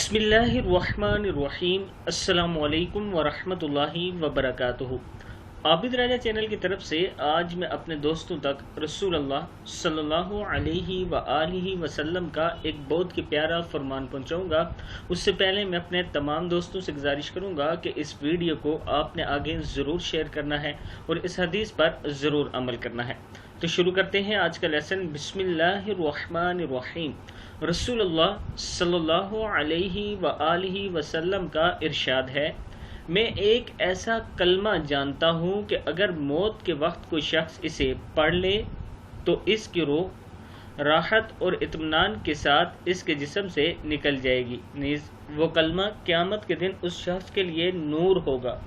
बिस्मिल्लाहिर्रहमानिर्रहीम। अस्सलामु अलैकुम वरहमतुल्लाहि वबरकातुहू। आबिद राजा चैनल की तरफ से आज मैं अपने दोस्तों तक रसूल अल्लाह सल्लल्लाहु अलैहि वआलिहि वसल्लम का एक बहुत ही प्यारा फरमान पहुंचाऊंगा। उससे पहले मैं अपने तमाम दोस्तों से गुजारिश करूंगा कि इस वीडियो को आपने आगे ज़रूर शेयर करना है और इस हदीस पर ज़रूर अमल करना है। तो शुरू करते हैं आज का लेसन। बिस्मिल्लाहिर्रहमानिर्रहीम। रसूलुल्लाह सल्लल्लाहु अलैहि वआलिहि वसल्लम का इरशाद है, मैं एक ऐसा कलमा जानता हूँ कि अगर मौत के वक्त कोई शख्स इसे पढ़ ले तो इसकी रूह राहत और इत्मीनान के साथ इसके जिस्म से निकल जाएगी। नीज़ वो कलमा क़यामत के दिन उस शख्स के लिए नूर होगा।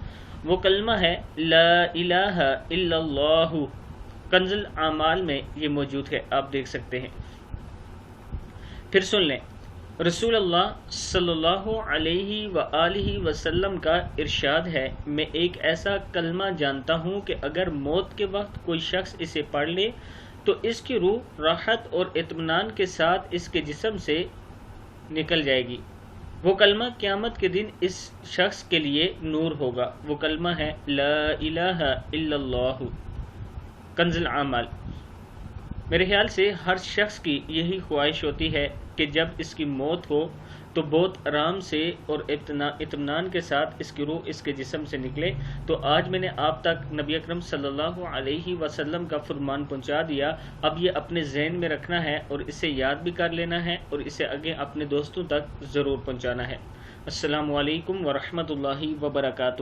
वो कलमा है ला इलाहा इल्लल्लाहु। कंजुल आमाल में ये मौजूद है, आप देख सकते हैं। फिर सुन लें, रसूल अल्लाह सल्लल्लाहु अलैहि वआलिहि वसल्लम का इरशाद है, मैं एक ऐसा कलमा जानता हूँ कि अगर मौत के वक्त कोई शख्स इसे पढ़ ले तो इसकी रूह राहत और इत्मीनान के साथ इसके जिस्म से निकल जाएगी। वो कलमा क़यामत के दिन इस शख्स के लिए नूर होगा। वो कलमा है ला इलाहा इल्लल्लाहु। कंजुल आमाल। मेरे ख्याल से हर शख्स की यही ख्वाहिश होती है कि जब इसकी मौत हो तो बहुत आराम से और इत्मीनान के साथ इसकी रूह इसके जिस्म से निकले। तो आज मैंने आप तक नबी अकरम सल्लल्लाहु अलैहि वसल्लम का फरमान पहुंचा दिया। अब ये अपने ज़हन में रखना है और इसे याद भी कर लेना है और इसे आगे अपने दोस्तों तक ज़रूर पहुंचाना है। अस्सलामु अलैकुम वरहमतुल्लाहि वबरकातुहू।